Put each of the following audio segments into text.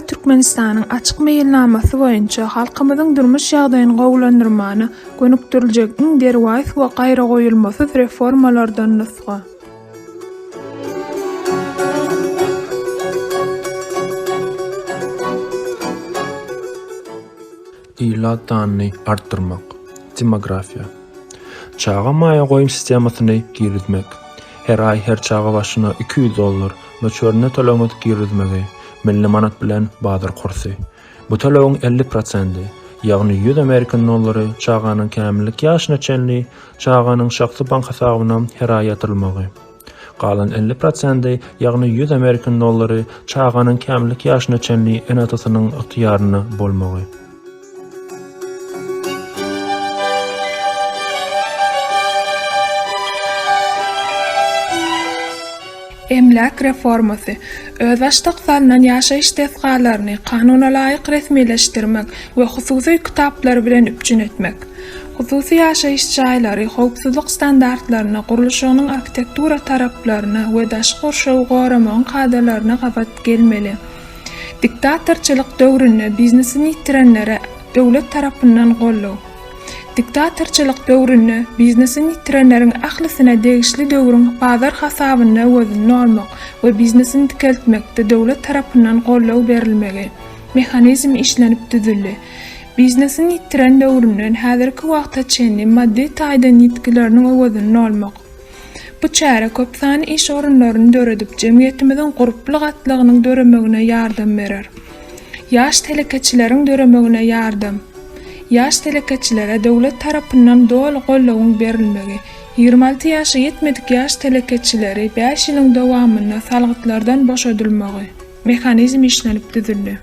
TÄZE Turkmenistanyň açyk meýilnamasy boýunça halkymyzyň durmuş ýagdaýyny gowlandyrmany gönükdirilýek iň derwäs we gaýra goýulmasy reformalardan nysga. İladanny arttırmak, demografiya. Çağa maýa goýum sistemasyny girizmek. Her ay her çağa başyna $200 möçörüne tölemek girizmegi milli manat bilen badyr kursy. Bu tölegiň 50%, ýagny $100 çağanyň kämillik ýaşyna ÇENLI çağanyň şahsy bank hesabyna her ay ýatyrylmagy. Galan 50%, ýagny $100 çağanyň kämillik ýaşyna ÇENLI enatasynyň yktyýaryna bolmagy. Emlak reformasy, öz başlyk salynan ýaşaýyş tesgalaryny kanuna laýyk resmileşdirmek we hususy kitaplar bilen üpjün etmek. Hususy ýaşaýyş jaýlary howpsuzlyk standartlaryna, guruluşynyň arkitektura taraplaryna we daşky gorşawy goramagyň kadalaryna gabat gelmeli. Diktatorçylyk döwründe biznesini ýitirenlere döwlet tarapyndan gollaw. Diktatorçylyk döwründe biznesini ýitirenleriň ahlysyna degişli döwrüň bazar hasabyna özüni almak we biznesini dikeltmekde döwlet tarapyndan gollaw berilmegi mehanizm işlenip düzüldi. Biznesini ýitiren döwründen häzirki wagtda ÇENLI maddi taýdan ýetkileriniň özüni almak. Bu çäre köp sany iş orunlaryny döredip jemgyýetimiziň gurup gatlygynyň döremegine ýardam berer. Ýaş telekeçileriň döremegine ýardam. Ýaş telekeçilere döwlet tarapyndan doly gollawyň berilmegi, 26 ýaşa ýetmedik ýaş telekeçileri 5 ýylyň dowamyna salgytlardan boşadylmagy mehanizm işlenip düzüldi.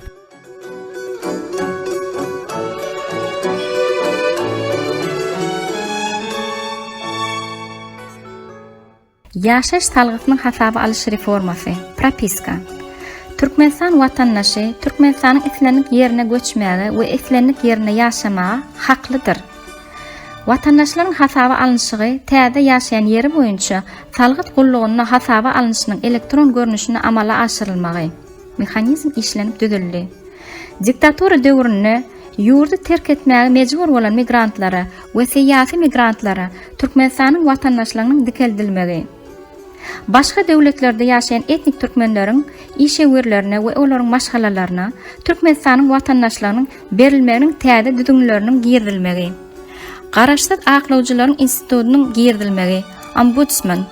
Ýaşaş salgytynyň hasaby alyş reformasy, propiska. Türkmenistan watandaşy Türkmenistanyň islenlik ýerine göçmäge we islenlik ýerine ýaşamaga haklydyr. Watandaşlaryň hasaby alynşygy täze ýaşaýan ýeri boýunça salgyt gullugyny hasaby alynşynyň elektron görnüşini amala aşyrylmagy mehanizm işlenip düzüldi. Diktatura döwründe ýurdu terk etmäge mejbur bolan migrantlara we syýasy migrantlara Türkmenistanyň watandaşlarynyň dikeldilmegi. Başga döwletlerde ýaşaýan etnik türkmenleriň işewerlerine we olaryň maşgalalaryna Türkmenistanyň watandaşlarynyň berilmeginiň täze düzüňleriniň girdilmegi. Garaşsyz aklawjylaryň institutynyň girdilmegi. Ombudsman.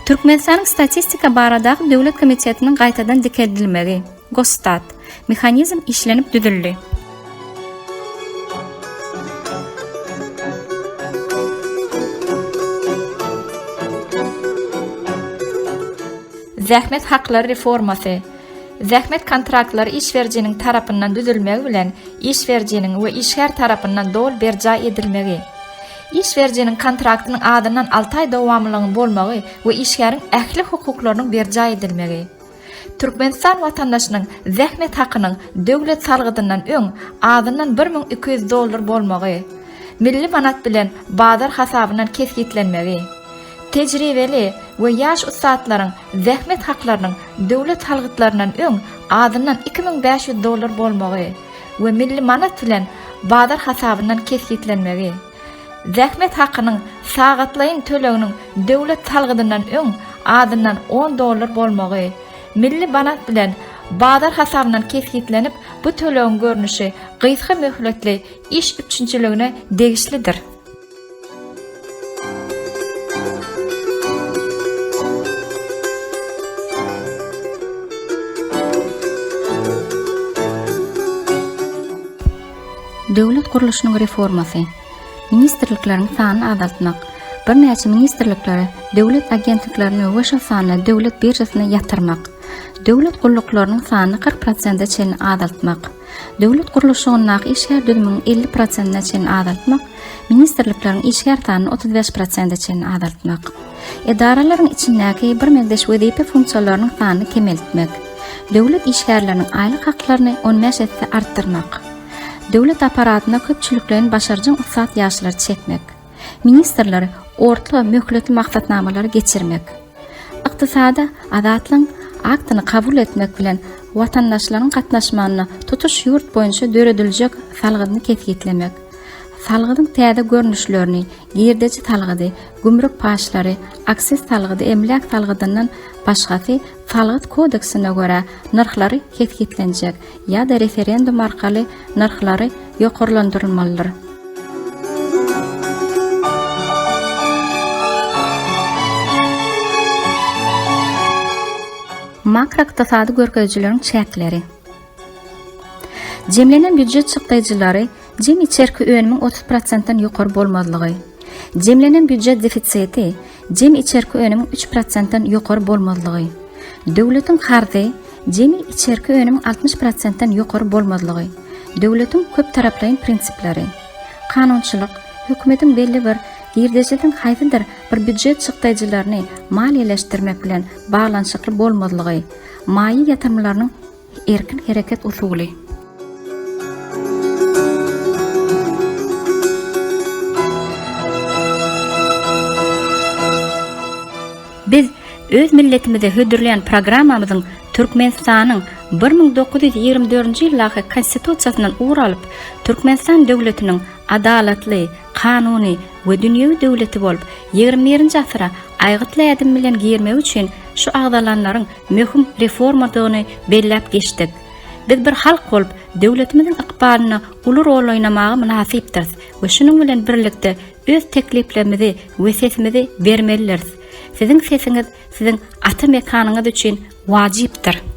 Türkmenistanyň statistika baradaky döwlet komitetiniň gaýtadan dikeldilmegi. Gostat. Mehanizm işlenip düzüldi. Zähmet haklary reformasy. Zähmet kontraktları işverjiniň tarapyndan düzülmegi bilen işverjiniň we işgär tarapyndan dol berja edilmegi. İşverjiniň kontraktynyň adyndan 6 aý dowamlygyň bolmagy we işgäriň ähli hukuklarynyň berja edilmegi. Türkmenistan watandaşynyň zähmet hakynyň döwlet salgydyndan öň adyndan $1200 bolmagy, milli manat bilen bazar hasabyndan kesgitlenmegi. Tejribeli we ýaş ustadlaryň zähmet haklarynyň döwlet salgytlarynyň öň adyndan $2500 bolmagy we milli manat bilen bazar hasabyndan kesgitlenmegi. Zähmet hakynyň sagatlaýyn töleginiň döwlet salgydyndan öň adyndan $10 bolmagy, milli manat bilen bazar hasabyndan kesgitlenip bu tölegiň görnüşi gysga möhletli iş üçinçiligine degişlidir. Döwlet guruluşynyň reformasy. Ministrlikleriň sanyny azaltmak. Bir näçe ministrlikleri döwlet agentliklerini we sanyny döwlet birjasyna ýatyrmak. Döwlet guruluklarynyň sanyny 40%-a çenli azaltmak. Döwlet guruluşynyň işgär düzüminiň 50%-a çenli azaltmak. Ministrlikleriň işgär sanyny 35%-a çenli azaltmak. Edaralaryň içindäki bir megdeş wezipe funksiyonlarynyň sanyny kemeltmek. Döwlet işgärleriniň aýlyk haklaryny 15% artdyrmak. Döwlet aparatyna köpçüliklerin başarjyň ussat ýaşlar çekmek. Ministrler orta möhletli maksatnamalary geçirmek. Iqtisada azatlyň aktyny kabul etmek bilen watandaşlaryň gatnaşmagyna tutuş ýurt boýunça dörediljek salgyny kesgitlemek. Salgydyň täze görnüşlerini, girdeji salgydy, gümrük paşlary, akses salgydy, emlak salgydyndan başgasy salgyt kodeksine göre narhlary kesgitlenjek ýa-da referendum arkaly narhlary ýokarlandyrylmalydyr. Makroiqtisady görkezjileriň çäkleri. Jemlenen büdjet çykdyjylary jem içerki önümiň 30%-dan ýokary bolmadylygy. Jemlenen büdjet defisiti jem içerki önümiň 3%-dan ýokary bolmadylygy. Döwletiň gardy jem içerki önümiň 60%-dan ýokary bolmadylygy. Döwletiň köp taraplayın prinsiplari. Kanunçylyk hökümetiň belli bir girdeşiň haýdydyr bir büdjet çykdyjylaryny maliýeleşdirmek bilen baglanyşykly bolmadylygy. Maýy ýatyrmalarynyň erkin hereket usuly. Biz öz milletimizi hödürleyen programmamyzyň Türkmenistanyň 1924-nji ýylaky konstitusiýasynyň uğralyp Türkmenistan döwletiniň adalatly, kanuny we dünýäwi döwleti bolup 21-nji asyra aýgytly adam bilen girmek üçin şu agdalanlaryň möhüm reformadygyny belläp geçdik. Biz bir halk bolup döwletimiziň ykbalyna uly rol oýnamagy münasipdir we şunuň bilen birlikde öz tekliplerimizi we sesimizi bermeliriz. Sizin sesiňiz siziň ata mekanyňyz üçin wajypdyr.